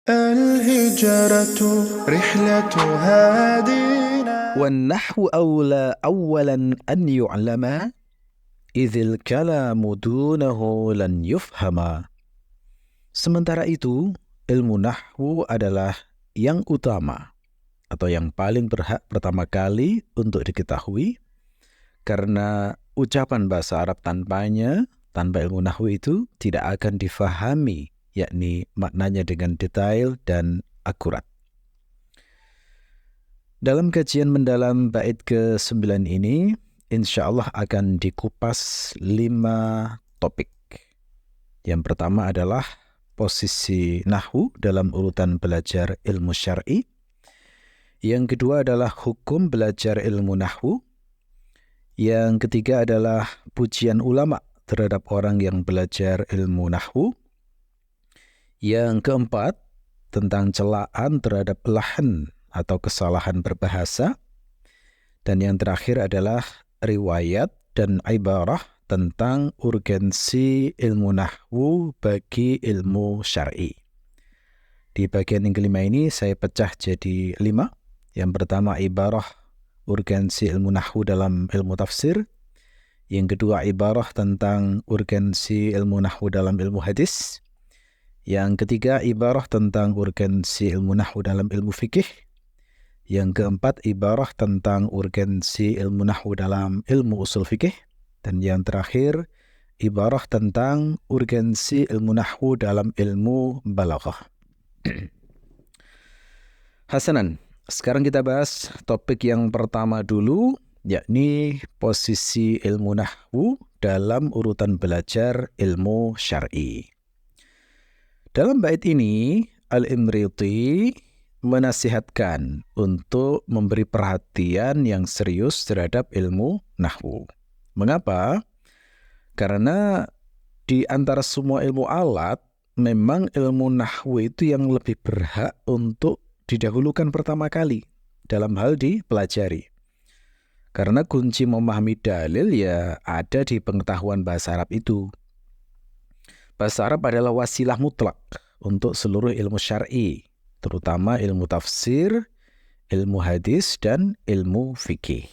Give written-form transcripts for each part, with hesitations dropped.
الهجرة رحلة هادينا. والنحو أولى أولا أن يعلم إذ الكلام دونه لن يفهم. Sementara itu, ilmu nahwu adalah yang utama atau yang paling berhak pertama kali untuk diketahui, karena ucapan bahasa Arab tanpa ilmu nahwu itu tidak akan difahami, yakni maknanya dengan detail dan akurat. Dalam kajian mendalam bait ke-9 ini, insya Allah akan dikupas 5 topik. Yang pertama adalah posisi nahwu dalam urutan belajar ilmu syar'i. Yang kedua adalah hukum belajar ilmu nahwu. Yang ketiga adalah pujian ulama terhadap orang yang belajar ilmu nahwu. Yang keempat, tentang celaan terhadap lahan atau kesalahan berbahasa. Dan yang terakhir adalah riwayat dan ibarah tentang urgensi ilmu nahwu bagi ilmu syar'i. Di bagian yang kelima ini saya pecah jadi 5. Yang pertama ibarah urgensi ilmu nahwu dalam ilmu tafsir. Yang kedua ibarah tentang urgensi ilmu nahwu dalam ilmu hadis. Yang ketiga ibarah tentang urgensi ilmu nahwu dalam ilmu fikih. Yang keempat ibarah tentang urgensi ilmu nahwu dalam ilmu usul fikih. Dan yang terakhir ibarah tentang urgensi ilmu nahwu dalam ilmu balaghah. Hasanan, sekarang kita bahas topik yang pertama dulu, yakni posisi ilmu nahwu dalam urutan belajar ilmu syar'i. Dalam bait ini, Al-Imriti menasihatkan untuk memberi perhatian yang serius terhadap ilmu nahwu. Mengapa? Karena di antara semua ilmu alat, memang ilmu nahwu itu yang lebih berhak untuk didahulukan pertama kali dalam hal dipelajari. Karena kunci memahami dalil ya ada di pengetahuan bahasa Arab itu. Bahasa Arab adalah wasilah mutlak untuk seluruh ilmu syar'i, terutama ilmu tafsir, ilmu hadis, dan ilmu fikih.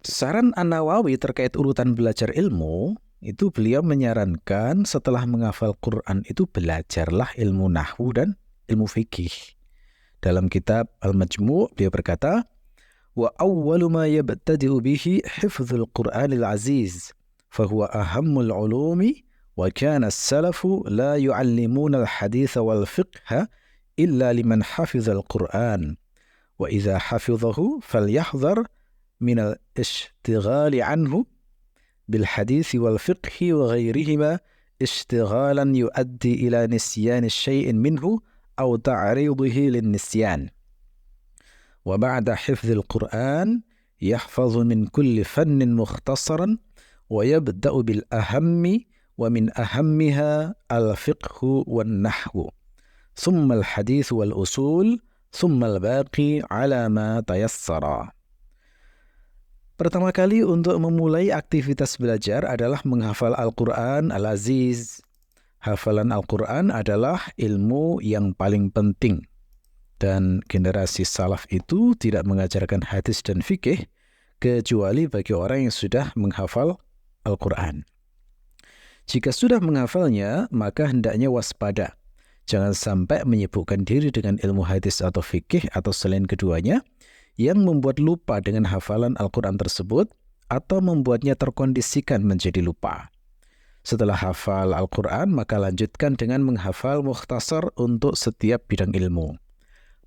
Saran An-Nawawi terkait urutan belajar ilmu, itu beliau menyarankan setelah menghafal Quran itu belajarlah ilmu nahwu dan ilmu fikih. Dalam kitab Al-Majmu' dia berkata, wa awwalu ma yabtadi'u bihi hifdzul Qur'anil aziz, fahuwa ahammul ulumi. وكان السلف لا يعلمون الحديث والفقه إلا لمن حفظ القرآن وإذا حفظه فليحذر من الاشتغال عنه بالحديث والفقه وغيرهما اشتغالا يؤدي إلى نسيان الشيء منه أو تعريضه للنسيان. وبعد حفظ القرآن يحفظ من كل فن مختصرا ويبدأ بالأهم ومن أهمها الفقه والنحو ثم الحديث والأصول ثم الباقي على ما تيسر. Pertama kali untuk memulai aktivitas belajar adalah menghafal Al-Quran Al-Aziz. Hafalan Al-Quran adalah ilmu yang paling penting. Dan generasi salaf itu tidak mengajarkan hadis dan fikih kecuali bagi orang yang sudah menghafal Al-Quran. Jika sudah menghafalnya, maka hendaknya waspada. Jangan sampai menyibukkan diri dengan ilmu hadis atau fikih atau selain keduanya yang membuat lupa dengan hafalan Al-Quran tersebut atau membuatnya terkondisikan menjadi lupa. Setelah hafal Al-Quran, maka lanjutkan dengan menghafal mukhtasar untuk setiap bidang ilmu.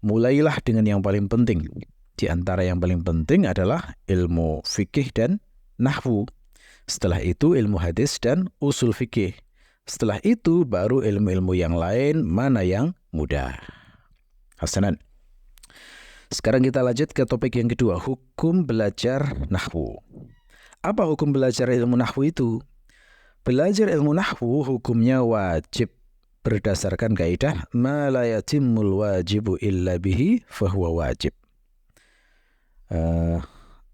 Mulailah dengan yang paling penting. Di antara yang paling penting adalah ilmu fikih dan nahwu. Setelah itu ilmu hadis dan usul fikih. Setelah itu baru ilmu-ilmu yang lain mana yang mudah. Hasanan. Sekarang kita lanjut ke topik yang kedua, hukum belajar nahwu. Apa hukum belajar ilmu nahwu itu? Belajar ilmu nahwu hukumnya wajib berdasarkan kaidah ma la yatimmul wajibu illa bihi fahuwa wajib.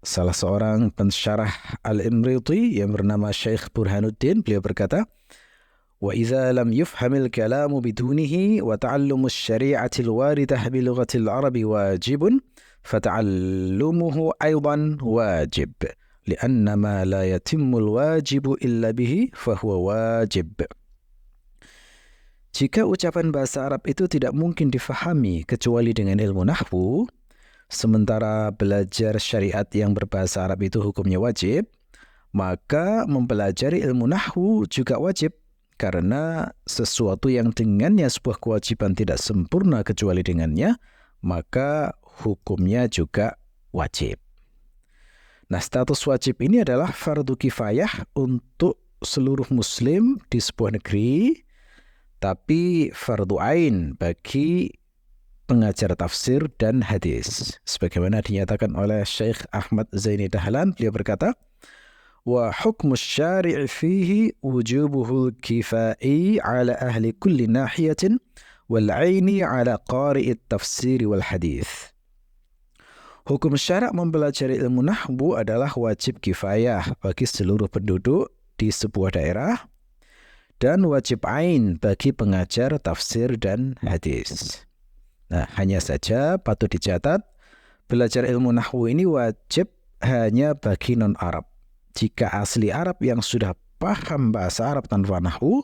Salah seorang pensyarah Al-Imriti yang bernama Syekh Burhanuddin, beliau berkata, وإذا لم يفهم الكلام بدونه وتعلم الشريعة الواردة بلغة العرب واجب فتعلمه أيضا واجب لأن ما لا يتم الواجب إلا به فهو واجب. Jika ucapan bahasa Arab itu tidak mungkin difahami kecuali dengan ilmu nahwu, sementara belajar syariat yang berbahasa Arab itu hukumnya wajib, maka mempelajari ilmu nahwu juga wajib, karena sesuatu yang dengannya sebuah kewajiban tidak sempurna kecuali dengannya, maka hukumnya juga wajib. Nah, status wajib ini adalah fardu kifayah untuk seluruh muslim di sebuah negeri, tapi fardu ain bagi pengajar tafsir dan hadis. Sebagaimana dinyatakan oleh Syekh Ahmad Zaini Dahlan, beliau berkata, wa hukmu syari'i fihi wujubuhul kifai ala ahli kulli nahiyatin wal aini ala qari'it tafsir wal hadis. Hukum syarak mempelajari ilmu nahwu adalah wajib kifayah bagi seluruh penduduk di sebuah daerah, dan wajib ain bagi pengajar tafsir dan hadis. Nah, hanya saja patut dicatat, belajar ilmu nahwu ini wajib hanya bagi non-Arab. Jika asli Arab yang sudah paham bahasa Arab tanpa nahwu,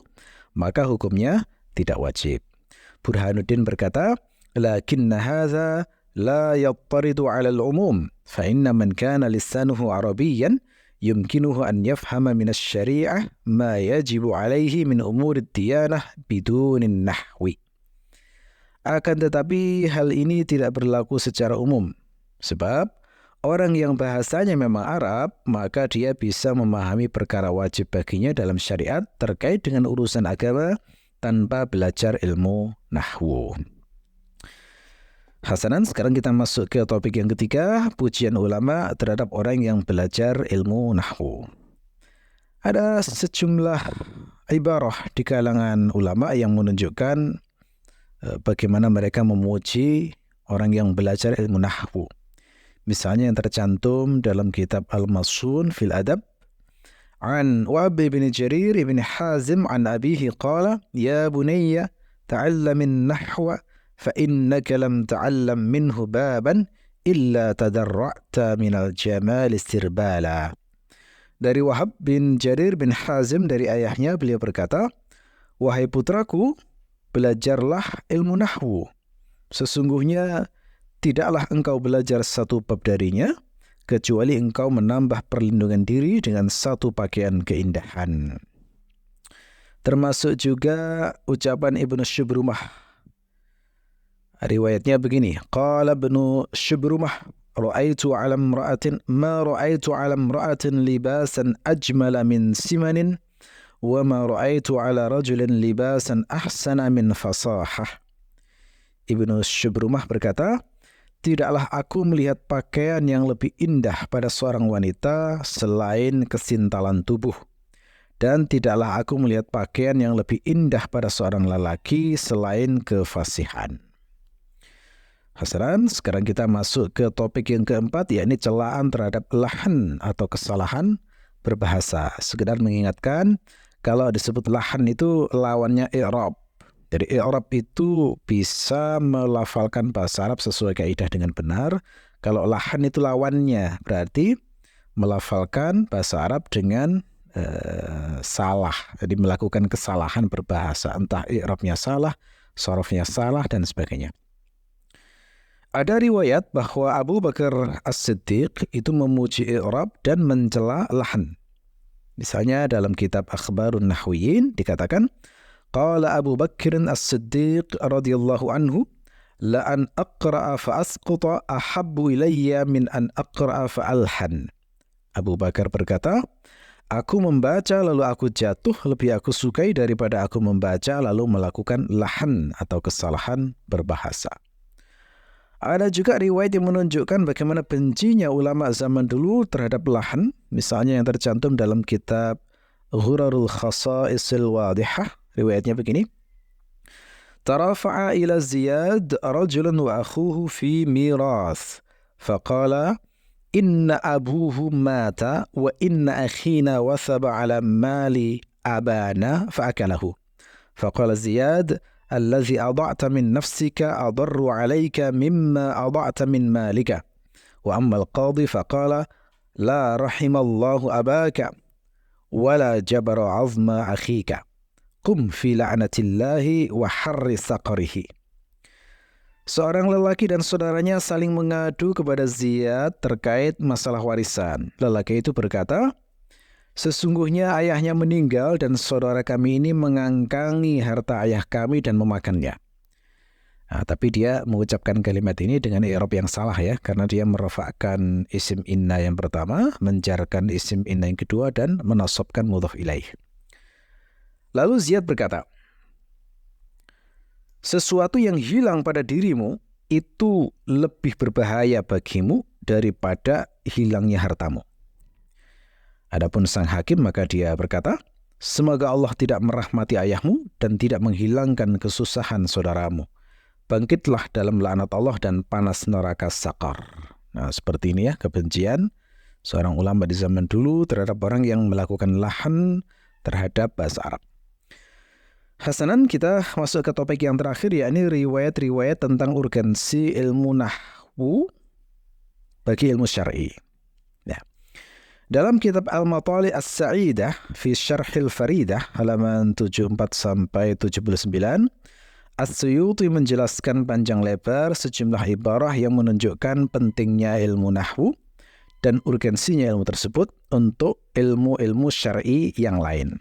maka hukumnya tidak wajib. Burhanuddin berkata, lakinna hadza la yattaridu 'ala al-umum, fa inna man kana lisanuhu arabiyyan yumkinuhu an yafhama min asy-syari'ah ma yajibu 'alaihi min umur ad-diyanah bidunin nahwi. Akan tetapi hal ini tidak berlaku secara umum, sebab orang yang bahasanya memang Arab, maka dia bisa memahami perkara wajib baginya dalam syariat terkait dengan urusan agama tanpa belajar ilmu nahwu. Hasanan, sekarang kita masuk ke topik yang ketiga, pujian ulama terhadap orang yang belajar ilmu nahwu. Ada sejumlah ibarah di kalangan ulama yang menunjukkan bagaimana mereka memuji orang yang belajar ilmu nahwu. Misalnya yang tercantum dalam kitab Al-Masun fil Adab, an Wahb bin Jarir bin Hazim an abihi qala, ya bunayya ta'allamin nahwa فإنك لم تعلم منه بابا إلا تدرعت من الجمال استربالا. Dari Wahab bin Jarir bin Hazim, dari ayahnya, beliau berkata, wahai putraku, belajarlah ilmu nahwu. Sesungguhnya tidaklah engkau belajar satu bab darinya, kecuali engkau menambah perlindungan diri dengan satu pakaian keindahan. Termasuk juga ucapan Ibnu Syubrumah. Riwayatnya begini, qala Ibnu Syubrumah, ra'aitu 'ala imra'atin ma ra'aitu 'ala imra'atin libasan ajmala min simanin wa ma ra'aitu 'ala rajulin libasan ahsana min fasahah. Ibnu Syubrumah berkata, tidaklah aku melihat pakaian yang lebih indah pada seorang wanita selain kesintalan tubuh, dan tidaklah aku melihat pakaian yang lebih indah pada seorang lelaki selain kefasihan. Hasanan, sekarang kita masuk ke topik yang keempat, yakni celaan terhadap lahan atau kesalahan berbahasa. Sekedar mengingatkan, kalau disebut lahan itu lawannya i'rab. Jadi i'rab itu bisa melafalkan bahasa Arab sesuai kaidah dengan benar. Kalau lahan itu lawannya, berarti melafalkan bahasa Arab dengan salah. Jadi melakukan kesalahan berbahasa, entah i'rabnya salah, sharafnya salah, dan sebagainya. Ada riwayat bahwa Abu Bakar As-Siddiq itu memuji i'rab dan mencela lahan. Misalnya dalam kitab Akhbarun Nahwiyin dikatakan, qala Abu Bakr As-Siddiq radhiyallahu anhu, la an aqra'a fa asquta ahabbu ilayya min an aqra'a fa alhan. Abu Bakar berkata, aku membaca lalu aku jatuh lebih aku sukai daripada aku membaca lalu melakukan lahan atau kesalahan berbahasa. Ada juga riwayat yang menunjukkan bagaimana bencinya ulama zaman dulu terhadap lahan, misalnya yang tercantum dalam kitab Ghurarul Khasa'isil Wadihah. Riwayatnya begini, tarafa'a ila Ziyad rajulun wa akhuhu fi mirath, faqala inna abuhu mata wa inna akhina wathaba ala mali abana fa'akalahu. Faqala Ziyad, "Allazi adha'ta min nafsika adarru 'alaika mimma adha'ta min malika." Wa amma al-qadhi faqala, "La rahimallahu abaka wala jabara 'azma akhika. Qum fi la'natillahi wa harri saqarihi." Seorang lelaki dan saudaranya saling mengadu kepada Ziyad terkait masalah warisan. Lelaki itu berkata, "Sesungguhnya ayahnya meninggal dan saudara kami ini mengangkangi harta ayah kami dan memakannya." Nah, tapi dia mengucapkan kalimat ini dengan i'rab yang salah ya, karena dia merafa'kan isim inna yang pertama, menjarkan isim inna yang kedua, dan menasabkan mudhaf ilaih. Lalu Ziyad berkata, "Sesuatu yang hilang pada dirimu itu lebih berbahaya bagimu daripada hilangnya hartamu." Adapun sang hakim maka dia berkata, "Semoga Allah tidak merahmati ayahmu dan tidak menghilangkan kesusahan saudaramu. Bangkitlah dalam laknat Allah dan panas neraka Saqar." Nah, seperti ini ya kebencian seorang ulama di zaman dulu terhadap orang yang melakukan lahan terhadap bahasa Arab. Hasanan, kita masuk ke topik yang terakhir, yakni riwayat-riwayat tentang urgensi ilmu nahwu bagi ilmu syar'i. Nah, dalam kitab Al-Matali' As-Sa'idah fi Syarhil Faridah halaman 74 sampai 79, As-Suyuti menjelaskan panjang lebar sejumlah ibarah yang menunjukkan pentingnya ilmu nahwu dan urgensinya ilmu tersebut untuk ilmu-ilmu syar'i yang lain.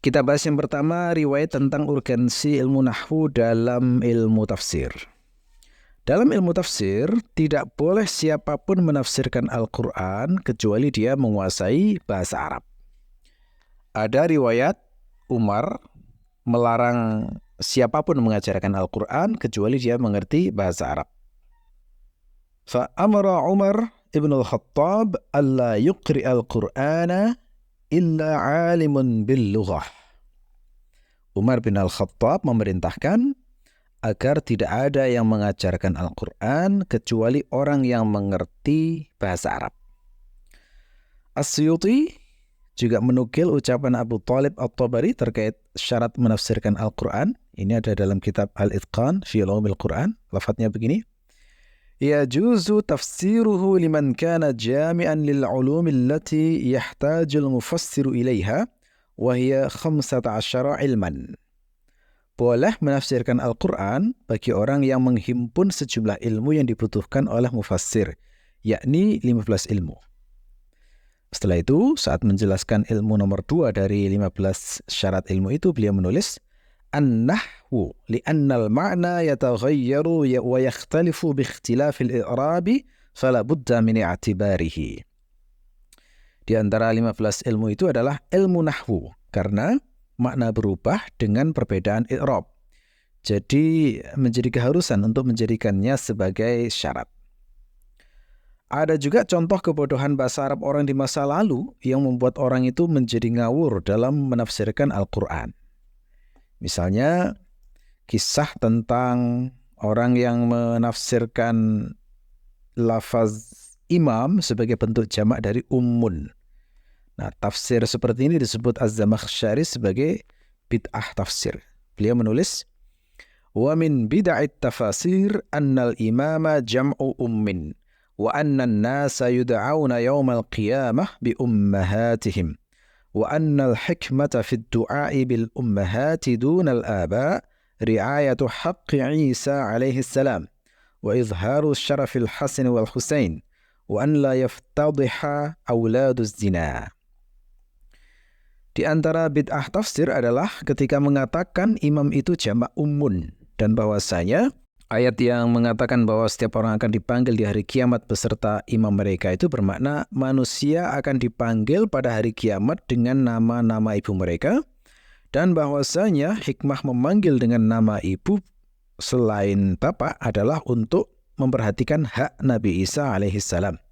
Kita bahas yang pertama, riwayat tentang urgensi ilmu nahwu dalam ilmu tafsir. Dalam ilmu tafsir, tidak boleh siapapun menafsirkan Al-Quran kecuali dia menguasai bahasa Arab. Ada riwayat Umar melarang siapapun mengajarkan Al-Quran kecuali dia mengerti bahasa Arab. Fa'amara Umar ibn al-Khattab alla yuqri al-Qur'ana illa alimun bil lughah. Umar bin Al-Khattab memerintahkan agar tidak ada yang mengajarkan Al-Quran kecuali orang yang mengerti bahasa Arab. As-Suyuti juga menukil ucapan Abu Talib At-Tabari terkait syarat menafsirkan Al-Quran. Ini ada dalam kitab Al-Itqan fi Ulumil Quran. Lafadznya begini, "Yajuzu tafsiruhu liman kana jami'an lil ulumi allati yahtajul mufassiru ilaiha wa hiya 15 ilman." Boleh menafsirkan Al-Quran bagi orang yang menghimpun sejumlah ilmu yang dibutuhkan oleh mufassir, yakni 15 ilmu. Setelah itu, saat menjelaskan ilmu nomor 2 dari 15 syarat ilmu itu, beliau menulis, "An-nahwu li'annal ma'na yataghayyaru wa yakhtalifu bi ikhtilafil i'rabi fala budda min i'tibarihi." Di antara 15 ilmu itu adalah ilmu nahwu, karena makna berubah dengan perbedaan i'rab. Jadi menjadi keharusan untuk menjadikannya sebagai syarat. Ada juga contoh kebodohan bahasa Arab orang di masa lalu yang membuat orang itu menjadi ngawur dalam menafsirkan Al-Quran. Misalnya, kisah tentang orang yang menafsirkan lafaz imam sebagai bentuk jamak dari ummun. Nah, tafsir seperti ini disebut Az-Zamakhsyari sebagai bid'ah tafsir. Beliau menulis, "Wa min bid'at tafasir annal imama jam'u ummin wa anna an-nasa yud'auna yawmal qiyamah bi ummahatihim wa anna al-hikmata fi ad-du'a'i bil ummahati duna al-aba ri'ayatu haqqi Isa alaihi salam wa izharu syarafil Hasan wal Husain wa an la yaftadhiha auladuz zina." Di antara bid'ah tafsir adalah ketika mengatakan imam itu jamak ummun, dan bahwasanya ayat yang mengatakan bahwa setiap orang akan dipanggil di hari kiamat beserta imam mereka itu bermakna manusia akan dipanggil pada hari kiamat dengan nama-nama ibu mereka, dan bahwasanya hikmah memanggil dengan nama ibu selain bapak adalah untuk memperhatikan hak Nabi Isa alaihissalam.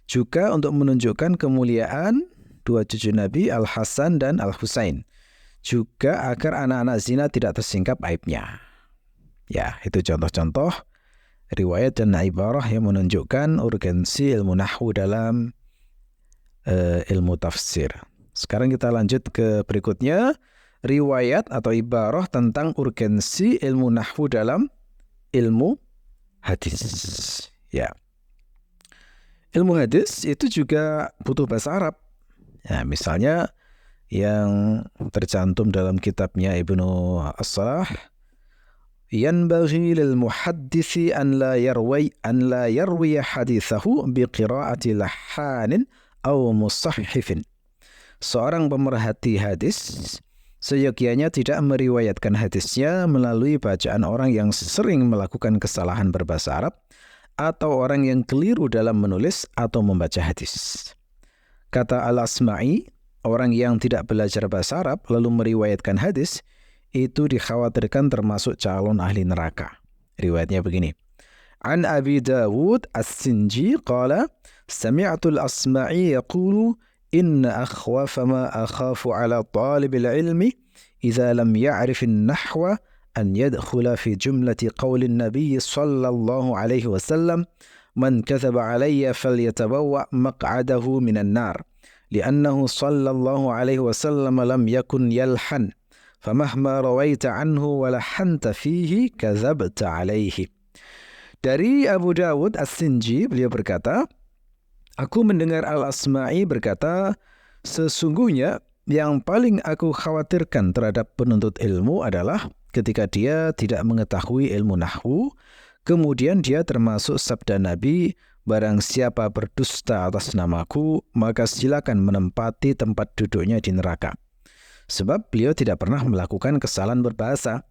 Juga untuk menunjukkan kemuliaan dua cucu Nabi, Al-Hasan dan Al-Husain. Juga agar anak-anak zina tidak tersingkap aibnya. Ya, itu contoh-contoh riwayat dan ibarah yang menunjukkan urgensi ilmu nahwu dalam ilmu tafsir. Sekarang kita lanjut ke berikutnya, riwayat atau ibarah tentang urgensi ilmu nahwu dalam ilmu hadis. Ya. Ilmu hadis itu juga butuh bahasa Arab. Ya, misalnya yang tercantum dalam kitabnya Ibnu As-Salah, yanbaghi lil muhaddisi an la yarwi hadithahu biqira'ati lahanin aw musahhifin. Seorang pemerhati hadis seyogyanya tidak meriwayatkan hadisnya melalui bacaan orang yang sering melakukan kesalahan berbahasa Arab atau orang yang keliru dalam menulis atau membaca hadis. Kata Al-Asma'i, orang yang tidak belajar bahasa Arab lalu meriwayatkan hadis, itu dikhawatirkan termasuk calon ahli neraka. Riwayatnya begini. An Abi Dawud As-Sinji qala, sami'tu Al-Asma'i yaqulu, inna akhwafa ma akhafu ala talibil ilmi idza lam ya'rif an-nahwa an yadkhula fi jumlati qawli an-nabiy sallallahu alaihi wasallam, man kathaba alayya falyatabawwa maq'adahu minan nar, li'annahu sallallahu alaihi wasallam lam yakun yalhan, famahma rawaita anhu wa lahanta fihi kadzabta alaihi. Dari Abu Dawud As-Sinji, beliau berkata, aku mendengar Al-Asma'i berkata, sesungguhnya yang paling aku khawatirkan terhadap penuntut ilmu adalah ketika dia tidak mengetahui ilmu nahwu, kemudian dia termasuk sabda Nabi, barang siapa berdusta atas namaku, maka silakan menempati tempat duduknya di neraka. Sebab beliau tidak pernah melakukan kesalahan berbahasa.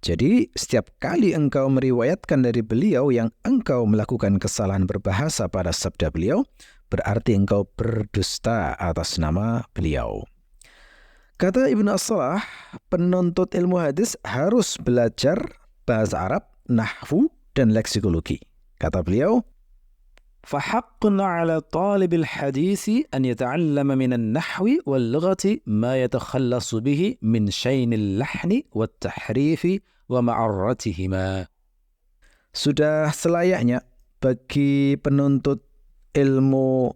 Jadi setiap kali engkau meriwayatkan dari beliau yang engkau melakukan kesalahan berbahasa pada sabda beliau, berarti engkau berdusta atas nama beliau. Kata Ibnu As-Salah, penuntut ilmu hadis harus belajar bahasa Arab, nahwu, dan leksikologi. Kata beliau, فَحَقٌّ عَلَى طَالِبِ الْحَدِيثِ أَنْ يَتَعَلَّمَ مِنَ النَّحْوِ وَاللُّغَةِ مَا يَتَخَلَّصُ بِهِ مِنْ شَيْنِ اللَّحْنِ وَالتَّحْرِيفِ وَمَعَرَّتِهِمَا. Sudah selayaknya bagi penuntut ilmu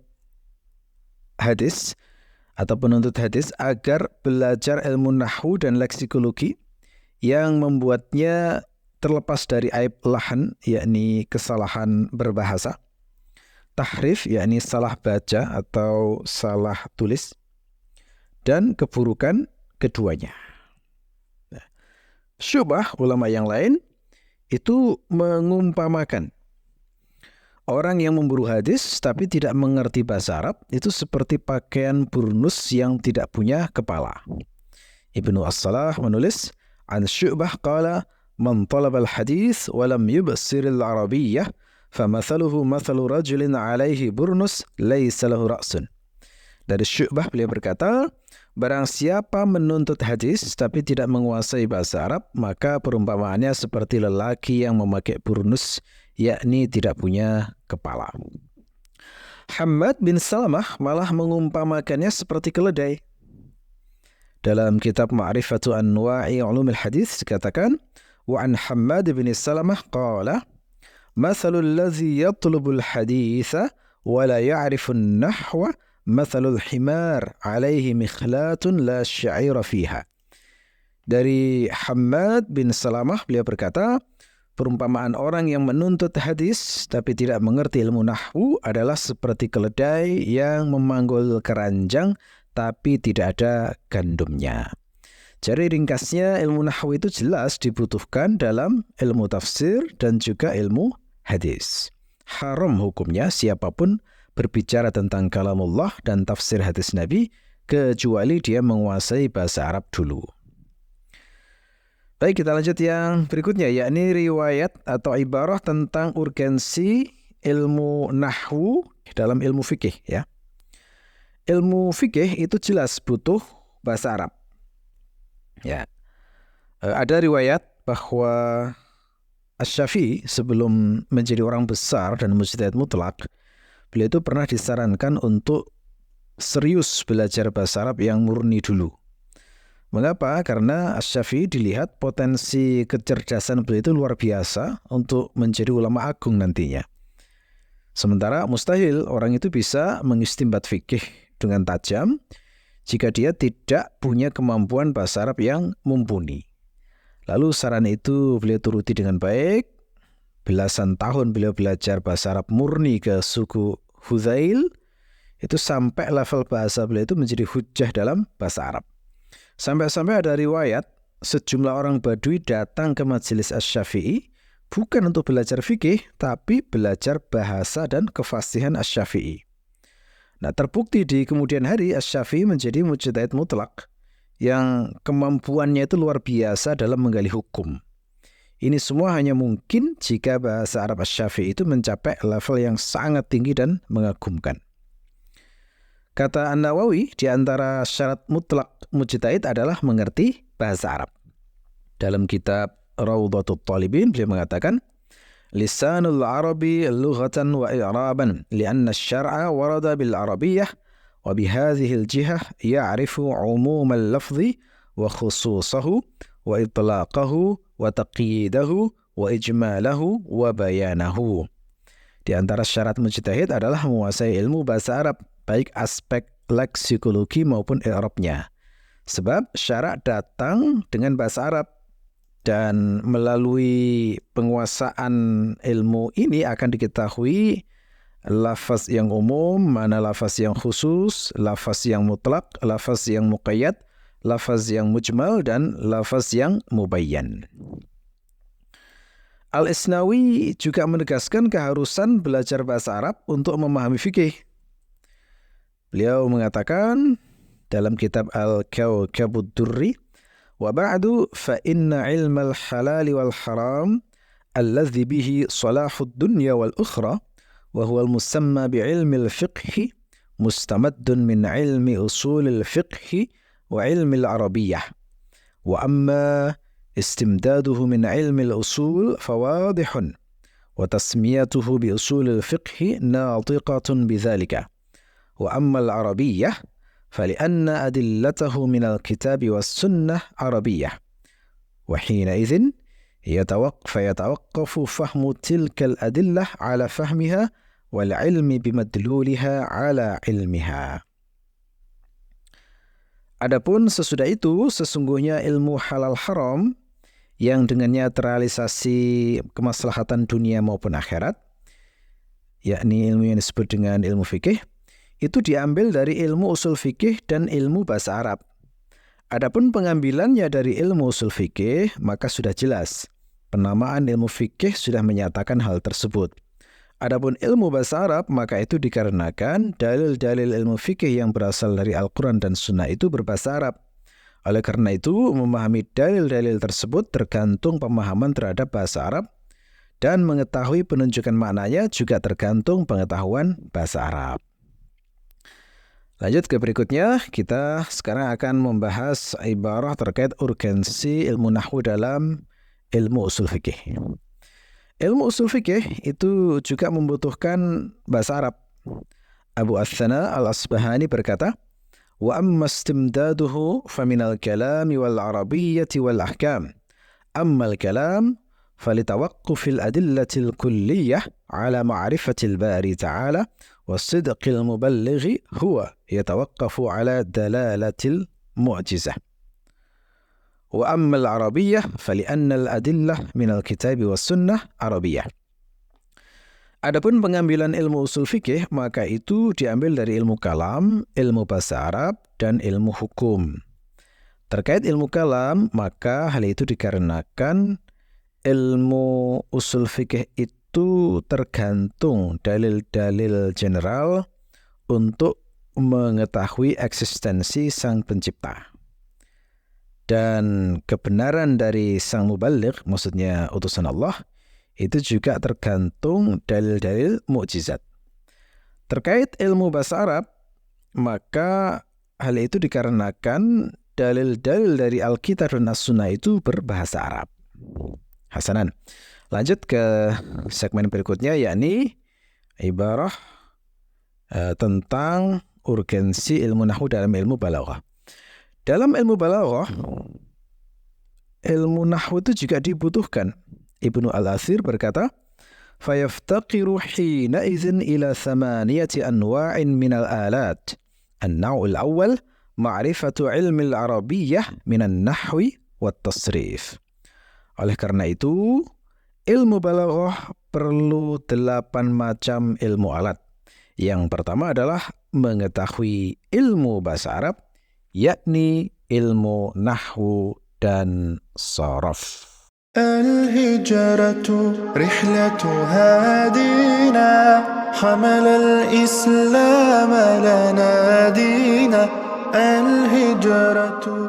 hadis atau penuntut hadis agar belajar ilmu nahwu dan leksikologi yang membuatnya terlepas dari aib lahan, yakni kesalahan berbahasa, tahrif, yakni salah baca atau salah tulis, dan keburukan keduanya. Syubah ulama yang lain itu mengumpamakan orang yang memburu hadis tapi tidak mengerti bahasa Arab itu seperti pakaian burnus yang tidak punya kepala. Ibnu As-Salah menulis, an Syu'bah qala, man talaba al-hadis wa lam yubsir al-arabiyyah famathaluhu mathalu rajulin alaihi burnus laysa lahu ra'sun. Dari Syu'bah beliau berkata, barang siapa menuntut hadis tapi tidak menguasai bahasa Arab, maka perumpamaannya seperti lelaki yang memakai burnus, yakni tidak punya kepala. Hammad bin Salamah malah mengumpamakannya seperti keledai. Dalam kitab Ma'rifatu Anwa'i Ulumil Hadis dikatakan, wa an Hammad bin Salamah qala, mathalul ladzi yatlubul haditha wa la ya'rifu an-nahwa mathalul himar alaihi mikhlatun la sya'ira fiha. Dari Hammad bin Salamah beliau berkata, perumpamaan orang yang menuntut hadis tapi tidak mengerti ilmu nahwu adalah seperti keledai yang memanggul keranjang tapi tidak ada gandumnya. Jadi ringkasnya ilmu nahwu itu jelas dibutuhkan dalam ilmu tafsir dan juga ilmu hadis. Haram hukumnya siapapun berbicara tentang kalamullah dan tafsir hadis Nabi kecuali dia menguasai bahasa Arab dulu. Baik, kita lanjut yang berikutnya, yakni riwayat atau ibarah tentang urgensi ilmu nahwu dalam ilmu fikih. Ya. Ilmu fikih itu jelas butuh bahasa Arab. Ya. Ada riwayat bahwa Asy-Syafi'i sebelum menjadi orang besar dan mujtahid mutlak, beliau itu pernah disarankan untuk serius belajar bahasa Arab yang murni dulu. Mengapa? Karena Asy-Syafi'i dilihat potensi kecerdasan beliau itu luar biasa untuk menjadi ulama agung nantinya. Sementara mustahil orang itu bisa mengistimbat fikih dengan tajam jika dia tidak punya kemampuan bahasa Arab yang mumpuni. Lalu saran itu beliau turuti dengan baik. Belasan tahun beliau belajar bahasa Arab murni ke suku Hudzail. Itu sampai level bahasa beliau itu menjadi hujjah dalam bahasa Arab. Sampai-sampai ada riwayat sejumlah orang Badui datang ke majelis Asy-Syafi'i bukan untuk belajar fikih, tapi belajar bahasa dan kefasihan Asy-Syafi'i. Nah, terbukti di kemudian hari Asy-Syafi'i menjadi mujtahid mutlak yang kemampuannya itu luar biasa dalam menggali hukum. Ini semua hanya mungkin jika bahasa Arab Asy-Syafi'i itu mencapai level yang sangat tinggi dan mengagumkan. Kata An-Nawawi, di antara syarat mutlak mujtahid adalah mengerti bahasa Arab. Dalam kitab Rawdatul Talibin, beliau mengatakan, Lisanul Arabi lughatan wa i'raban, lianna asy-syar'a warada bil arabiyyah, wa bihadhihi al-jihah ya'rifu 'umum al-lafzi wa khususahu wa itlaqahu wa taqyidahu wa ijmalahu wa bayanahu. Di antara syarat mujtahid adalah menguasai ilmu bahasa Arab, baik aspek leksikologi maupun i'rabnya. Sebab syarak datang dengan bahasa Arab, dan melalui penguasaan ilmu ini akan diketahui lafaz yang umum, mana lafaz yang khusus, lafaz yang mutlak, lafaz yang muqayyad, lafaz yang mujmal, dan lafaz yang mubayyan. Al-Isnawi juga menegaskan keharusan belajar bahasa Arab untuk memahami fikih. Beliau mengatakan dalam kitab Al-Kawkabud Durri, wa ba'du fa inna ilmal halal wal haram alladhi bihi salahud dunya wal ukhra wa huwa al-musamma bi'ilmi al-fiqh mustamaddun min ilmi usul al-fiqh wa ilmi al-arabiyyah. Wa amma istimdaduhu min ilmi al-usul fawadihun wa tasmiyatuhu bi usul al-fiqh natiqatun bidhalika. Wa amma al-arabiyyah فلأن أدلته من الكتاب والسنة عربية وحينئذ فيتوقف فهم تلك الأدلة على فهمها والعلم بمدلولها على علمها. Adapun sesudah itu, sesungguhnya ilmu halal haram yang dengannya terrealisasi kemaslahatan dunia maupun akhirat, yakni ilmu yang disebut dengan ilmu fikih, itu diambil dari ilmu usul fikih dan ilmu bahasa Arab. Adapun pengambilannya dari ilmu usul fikih, maka sudah jelas. Penamaan ilmu fikih sudah menyatakan hal tersebut. Adapun ilmu bahasa Arab, maka itu dikarenakan dalil-dalil ilmu fikih yang berasal dari Al-Quran dan Sunnah itu berbahasa Arab. Oleh karena itu, memahami dalil-dalil tersebut tergantung pemahaman terhadap bahasa Arab, dan mengetahui penunjukan maknanya juga tergantung pengetahuan bahasa Arab. Lanjut ke berikutnya, kita sekarang akan membahas ibarah terkait urgensi ilmu nahwu dalam ilmu usul fikih. Ilmu usul fikih itu juga membutuhkan bahasa Arab. Abu Athana al-Asbahani berkata, wa amma istimdaduhu faminal kalami wal arabiyyati wal ahkam. Amma al-kalam falitawaqqufil adillatil kulliyah ala ma'rifatil bari ta'ala والصدق المبلغ هو يتوقف على دلالة المعجزة. وأما العربية فلأن الأدلة من الكتاب والسنة عربية. Adapun pengambilan ilmu usul fikih, maka itu diambil dari ilmu kalam, ilmu bahasa Arab, dan ilmu hukum. Terkait ilmu kalam, maka hal itu dikarenakan ilmu usul fikih itu tergantung dalil-dalil general untuk mengetahui eksistensi sang pencipta. Dan kebenaran dari sang muballigh, maksudnya utusan Allah, itu juga tergantung dalil-dalil mukjizat. Terkait ilmu bahasa Arab, maka hal itu dikarenakan dalil-dalil dari Alkitab dan As-Sunnah itu berbahasa Arab. Hasanan. Lanjut ke segmen berikutnya, yakni ibarah tentang urgensi ilmu nahwu dalam ilmu balaghah. Dalam ilmu balaghah, ilmu nahwu itu juga dibutuhkan. Ibnu Al-Athir berkata, فَيَفْتَقِرُ حِينَئِذٍ إِلَى ثَمَانِيَةِ أَنْوَاعٍ مِنَ الْآلَاتِ. النوع الأول ma'rifatu ilmil arabiyyah minan nahwi wat tasrif. Oleh karena itu, ilmu balaghah perlu 8 macam ilmu alat. Yang pertama adalah mengetahui ilmu bahasa Arab, yakni ilmu nahwu dan sharaf. الهجرة رحلة هادينا حمل الإسلام لنا دينا الهجرة